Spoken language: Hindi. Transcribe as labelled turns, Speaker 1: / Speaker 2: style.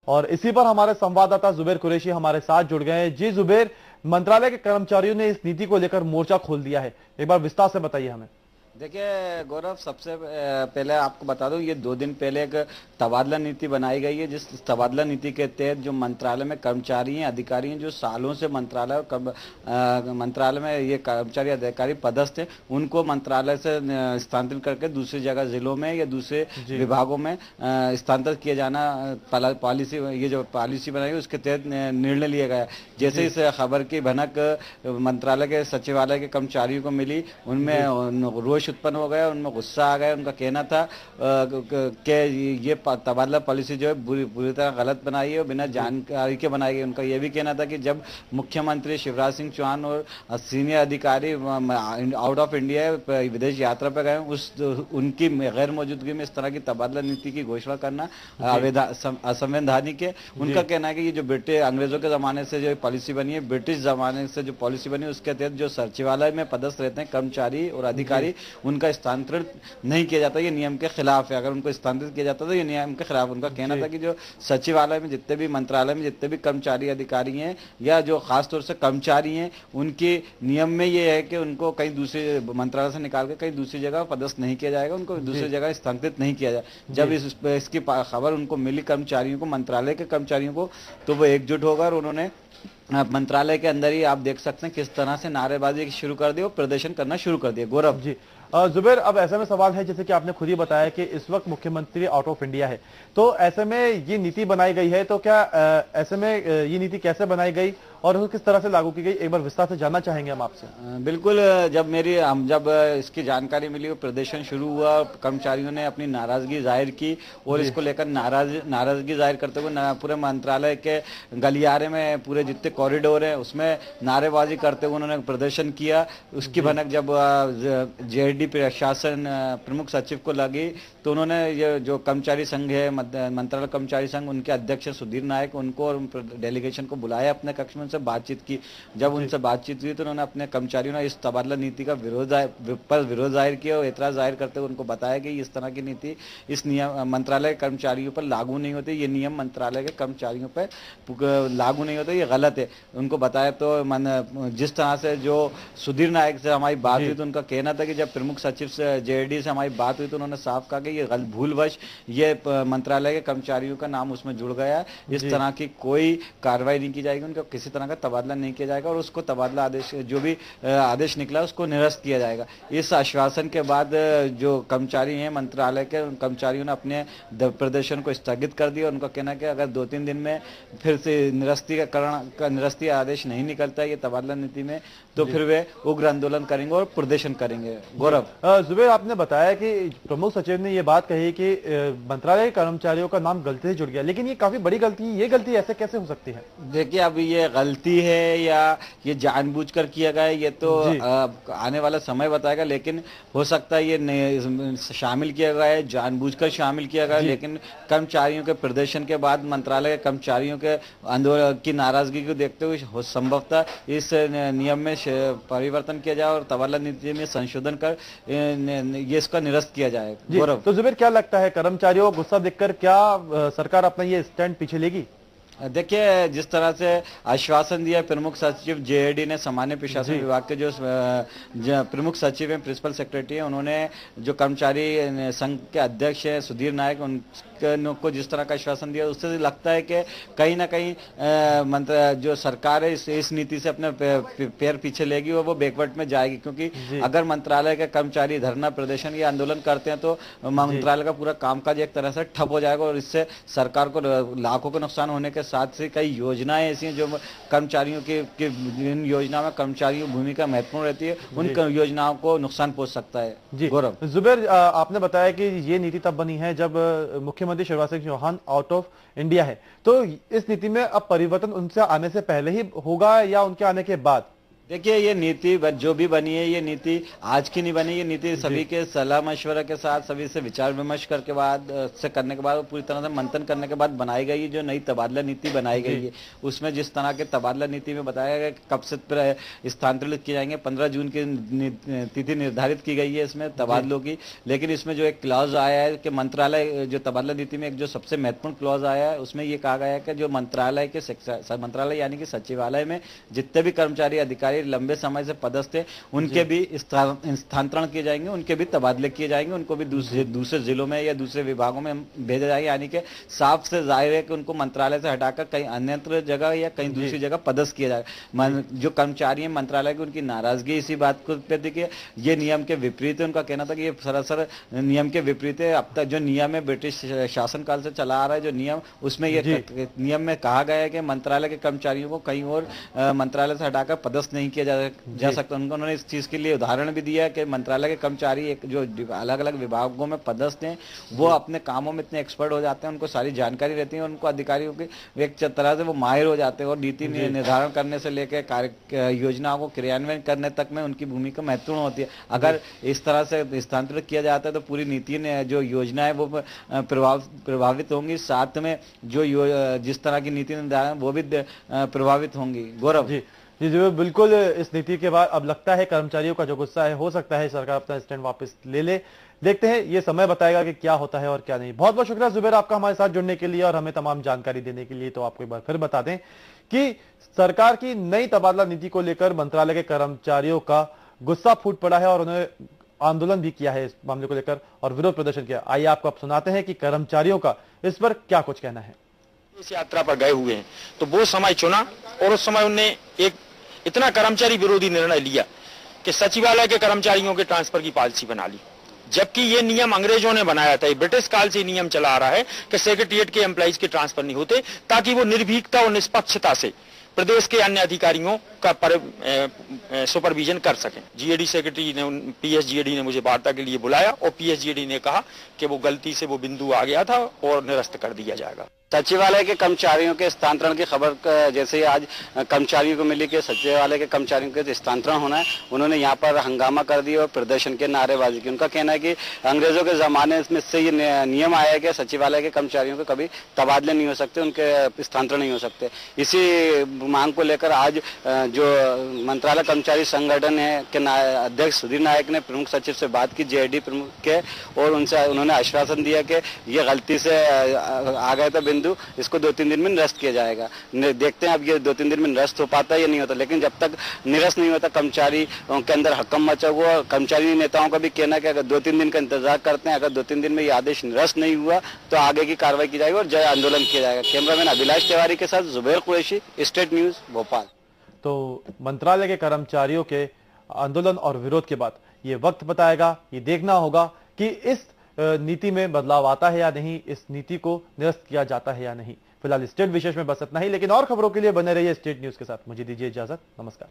Speaker 1: और इसी पर हमारे संवाददाता जुबेर कुरैशी हमारे साथ जुड़ गए हैं। जी जुबेर, मंत्रालय के कर्मचारियों ने इस नीति को लेकर मोर्चा खोल दिया है, एक बार विस्तार से बताइए हमें।
Speaker 2: देखिए गौरव, सबसे पहले आपको बता दूं, ये 2 दिन पहले एक तबादला नीति बनाई गई है। जिस तबादला नीति के तहत जो मंत्रालय में कर्मचारी हैं, अधिकारी हैं, जो सालों से मंत्रालय में ये कर्मचारी अधिकारी पदस्थ हैं, उनको मंत्रालय से स्थानांतरित करके दूसरी जगह जिलों में या दूसरे विभागों में स्थानांतरित किया जाना पॉलिसी, ये जो पॉलिसी बनाई है उसके तहत निर्णय लिया गया। जैसे इस खबर की भनक मंत्रालय के सचिवालय के कर्मचारियों को मिली, उनमें रोष उत्पन्न हो गया, उनमें गुस्सा आ गया। उनका कहना था कि ये तबादला पॉलिसी जो है बुरी तरह गलत बनाई है और बिना जानकारी के बनाई गई। उनका यह भी कहना था कि जब मुख्यमंत्री शिवराज सिंह चौहान और सीनियर अधिकारी आउट ऑफ इंडिया विदेश यात्रा पर गए, उनकी गैर मौजूदगी में इस तरह की तबादला नीति की घोषणा करना असंवैधानिक है। उनका कहना है कि ये जो ब्रिटिश अंग्रेजों के जमाने से जो पॉलिसी बनी है, ब्रिटिश जमाने से जो पॉलिसी बनी है, उसके तहत जो सचिवालय में पदस्थ रहते हैं कर्मचारी और अधिकारी, उनका स्थानांतरित नहीं किया जाता। ये नियम के खिलाफ है। अगर उनको स्थानांतरित किया जाता तो ये नियम के खिलाफ। उनका कहना था कि जो सचिवालय में जितने भी मंत्रालय में जितने भी कर्मचारी अधिकारी हैं या जो खासतौर से कर्मचारी हैं, उनके नियम में ये है कि उनको कहीं दूसरे मंत्रालय से निकाल के कहीं दूसरी जगह पदस्थ नहीं किया जाएगा, उनको दूसरी जगह स्थानांतरित नहीं किया जाए। जब इसकी खबर उनको मिली कर्मचारियों को, मंत्रालय के कर्मचारियों को, तो वो एकजुट होकर उन्होंने मंत्रालय के अंदर ही आप देख सकते हैं किस तरह से नारेबाजी शुरू कर दी और प्रदर्शन करना शुरू कर दिया। गौरव
Speaker 1: जी, जुबेर, अब ऐसे में सवाल है, जैसे कि आपने खुद ही बताया कि इस वक्त मुख्यमंत्री आउट ऑफ इंडिया है, तो ऐसे में ये नीति बनाई गई है, तो क्या ऐसे में ये नीति कैसे बनाई गई और किस तरह से लागू की गई, एक बार विस्तार से जानना चाहेंगे हम आपसे।
Speaker 2: बिल्कुल, जब इसकी जानकारी मिली और प्रदर्शन शुरू हुआ, कर्मचारियों ने अपनी नाराजगी जाहिर की और इसको लेकर नाराजगी जाहिर करते हुए पूरे मंत्रालय के गलियारे में पूरे जितने कॉरिडोर है उसमें नारेबाजी करते हुए उन्होंने प्रदर्शन किया। उसकी भनक जब जेडी प्रशासन प्रमुख सचिव को लगी तो उन्होंने ये जो कर्मचारी संघ है, मंत्रालय कर्मचारी संघ, उनके अध्यक्ष सुधीर नायक, उनको और डेलीगेशन को बुलाया अपने कक्ष में, उनसे बातचीत की। जब उनसे बातचीत हुई तो उन्होंने अपने कर्मचारियों ने इस तबादला नीति का विरोध जाहिर किया और एतराज जाहिर करते हुए उनको बताया कि इस तरह की नीति इस नियम मंत्रालय के कर्मचारियों पर लागू नहीं होती, ये नियम मंत्रालय के कर्मचारियों पर लागू नहीं होते, ये गलत है। उनको बताया तो जिस तरह से जो सुधीर नायक से हमारी बात हुई तो उनका कहना था कि जब प्रमुख सचिव से जेडी से हमारी बात हुई तो उन्होंने साफ कहा कि ये भूलवश ये मंत्रालय के कर्मचारियों का नाम उसमें जुड़ गया। इस तरह की कोई कार्रवाई नहीं की जाएगी, उनका किसी तरह का तबादला नहीं किया जाएगा और उसको तबादला आदेश जो भी आदेश निकला उसको निरस्त किया जाएगा। इस आश्वासन के बाद जो कर्मचारी हैं मंत्रालय के, उन कर्मचारियों ने अपने प्रदर्शन को स्थगित कर दिया। उनका कहना है कि अगर 2-3 दिन में फिर से निरस्ती आदेश नहीं निकलता है ये तबादला नीति में, तो फिर वे उग्र आंदोलन करेंगे और प्रदर्शन करेंगे। गौरव,
Speaker 1: जुबेर, आपने बताया कि प्रमुख सचिव ने यह बात कही कि मंत्रालय के कर्मचारियों का नाम गलती से जुड़ गया, लेकिन ये काफी बड़ी गलती है, ये गलती ऐसे कैसे हो सकती है?
Speaker 2: देखिए, अब ये गलती है या ये जानबूझकर किया गया है, ये तो आने वाला समय बताएगा, लेकिन हो सकता है ये शामिल किया गया है, जानबूझकर शामिल किया गया है। लेकिन कर्मचारियों के प्रदर्शन के बाद मंत्रालय के कर्मचारियों के आंदोलन की नाराजगी को देखते हुए संभवतः इस नियम में परिवर्तन किया जाए और तबादला नीति में संशोधन कर ये इसका निरस्त किया जाए। गौरव,
Speaker 1: तो जुबेर, क्या लगता है कर्मचारियों को गुस्सा देखकर क्या सरकार अपना ये स्टैंड पीछे लेगी?
Speaker 2: देखिए, जिस तरह से आश्वासन दिया प्रमुख सचिव जेडी ने, सामान्य प्रशासन विभाग के जो प्रमुख सचिव हैं, प्रिंसिपल सेक्रेटरी हैं, उन्होंने जो कर्मचारी संघ के अध्यक्ष हैं सुधीर नायक, उनको जिस तरह का आश्वासन दिया, उससे लगता है कि कहीं ना कहीं जो सरकार है इस नीति से अपने पैर पीछे लेगी और वो बैकवर्ड में जाएगी। क्योंकि अगर मंत्रालय के कर्मचारी धरना प्रदर्शन या आंदोलन करते हैं तो मंत्रालय का पूरा कामकाज एक तरह से ठप हो जाएगा और इससे सरकार को लाखों का नुकसान होने के साथ से कई योजनाएं ऐसी हैं जो कर्मचारियों की इन योजनाओं में कर्मचारियों की भूमिका महत्वपूर्ण रहती है, उन योजनाओं को नुकसान पहुंच सकता है। गौरव,
Speaker 1: जुबेर, आपने बताया कि ये नीति तब बनी है जब मुख्यमंत्री Shivraj Singh Chouhan out of India है, तो इस नीति में अब परिवर्तन उनसे आने से पहले ही होगा या उनके आने के बाद?
Speaker 2: देखिए, ये नीति जो भी बनी है, ये नीति आज की नहीं बनी, ये नीति सभी के सलाह मशवरा के साथ, सभी से विचार विमर्श करके बाद से करने के बाद, पूरी तरह से मंथन करने के बाद बनाई गई। जो नई तबादला नीति बनाई गई है, उसमें जिस तरह के तबादला नीति में बताया गया कि कब से स्थानांतरित किए जाएंगे, 15 जून की तिथि निर्धारित की गई है इसमें तबादलों की। लेकिन इसमें जो एक क्लॉज आया है कि मंत्रालय, जो तबादला नीति में एक जो सबसे महत्वपूर्ण क्लॉज आया है, उसमें ये कहा गया है कि जो मंत्रालय यानी कि सचिवालय में जितने भी कर्मचारी अधिकारी लंबे समय से पदस्थ थे, उनके भी स्थानांतरण किए जाएंगे, उनके भी तबादले किए जाएंगे, उनको भी दूसरे जिलों में या दूसरे विभागों में भेजा जाएगा। यानी कि साफ से जाहिर है कि उनको मंत्रालय से हटाकर कहीं अन्यत्र जगह या कहीं दूसरी जगह पदस्थ किया जाएगा। जो कर्मचारी हैं मंत्रालय की, उनकी नाराजगी इसी बात को पे थी कि ये नियम के विपरीत है। उनका कहना था कि ये सरासर नियम के विपरीत है। अब तक जो नियम है ब्रिटिश शासनकाल से चला आ रहा है जो नियम, उसमें ये नियम में कहा गया है कि मंत्रालय के कर्मचारियों को कहीं और मंत्रालय से हटाकर पदस्थ नहीं किया जा सकता। उन्होंने इस चीज के लिए उदाहरण भी दिया कि मंत्रालय के कर्मचारी एक जो अलग अलग विभागों में पदस्थ हैं, वो अपने कामों में इतने एक्सपर्ट हो जाते हैं, उनको सारी जानकारी रहती है, उनको अधिकारियों की एक तरह से वो माहिर हो जाते हैं और नीति निर्धारण करने से लेकर कार्य योजनाओं को क्रियान्वयन करने तक में उनकी भूमिका महत्वपूर्ण होती है। अगर इस तरह से स्थानांतरित किया जाता है तो पूरी नीति ने जो योजना है वो प्रभावित होंगी, साथ में जो जिस तरह की नीति निर्धारण वो भी प्रभावित होंगी। गौरव
Speaker 1: जी जी जी बिल्कुल। इस नीति के बाद अब लगता है कर्मचारियों का जो गुस्सा है, हो सकता है सरकार अपना स्टैंड वापस ले ले। देखते हैं, ये समय बताएगा कि क्या होता है और क्या नहीं। बहुत बहुत शुक्रिया जुबैर आपका हमारे साथ जुड़ने के लिए और हमें तमाम जानकारी देने के लिए। तो आपको एक बार फिर बता दें कि सरकार की नई तबादला नीति को लेकर मंत्रालय के कर्मचारियों का गुस्सा फूट पड़ा है और उन्होंने आंदोलन भी किया है इस मामले को लेकर और विरोध प्रदर्शन किया। आइए आपको अब सुनाते हैं कि कर्मचारियों का इस पर क्या कुछ कहना है।
Speaker 3: इस यात्रा पर गए हुए हैं तो वो समय चुना और उस समय उन्होंने एक इतना कर्मचारी विरोधी निर्णय लिया कि सचिवालय के कर्मचारियों के ट्रांसफर की पॉलिसी बना ली, जबकि ये नियम अंग्रेजों ने बनाया था। ब्रिटिश काल से नियम चला आ रहा है कि सेक्रेटरीट के एम्प्लॉइज के ट्रांसफर नहीं होते, ताकि वो निर्भीकता और निष्पक्षता से प्रदेश के अन्य अधिकारियों का सुपरविजन कर सकें। जीएडी सेक्रेटरी ने, पीएसजीएडी ने मुझे वार्ता के लिए बुलाया और पीएसजीएडी ने कहा कि वो गलती से वो बिंदु आ गया था और निरस्त कर दिया जाएगा।
Speaker 4: सचिवालय के कर्मचारियों के स्थानांतरण की खबर जैसे ही आज कर्मचारियों को मिली कि सचिवालय के कर्मचारियों के स्थानांतरण होना है, उन्होंने यहाँ पर हंगामा कर दिया और प्रदर्शन के नारेबाजी की। उनका कहना है कि अंग्रेजों के जमाने में से ये नियम आया है कि सचिवालय के कर्मचारियों को कभी तबादले नहीं हो सकते, उनके स्थानांतरण नहीं हो सकते। इसी मांग को लेकर आज जो मंत्रालय कर्मचारी संगठन है के अध्यक्ष सुधीर नायक ने प्रमुख सचिव से बात की, जेडी प्रमुख के, और उन्होंने आश्वासन दिया कि ये गलती से आ गए थे, इसको 2-3 दिन में निरस्त किया जाएगा। देखते हैं अब ये 2-3 दिन में निरस्त हो पाता है या नहीं होता, लेकिन जब तक निरस्त नहीं होता कर्मचारी के अंदर हक्कम मचा हुआ। कर्मचारी नेताओं का भी कहना है कि अगर 2-3 दिन का इंतजार करते हैं, अगर 2-3 दिन में ये आदेश निरस्त नहीं हुआ तो आगे की कार्रवाई की जाएगी और जय आंदोलन किया जाएगा। कैमरामैन अभिलाष तिवारी के साथ जुबैर कुरैशी, स्टेट न्यूज भोपाल।
Speaker 1: तो मंत्रालय के कर्मचारियों के आंदोलन और विरोध के बाद ये वक्त बताएगा, ये देखना होगा कि इस नीति में बदलाव आता है या नहीं, इस नीति को निरस्त किया जाता है या नहीं। फिलहाल स्टेट विशेष में बस इतना ही, लेकिन और खबरों के लिए बने रहिए स्टेट न्यूज के साथ। मुझे दीजिए इजाजत, नमस्कार।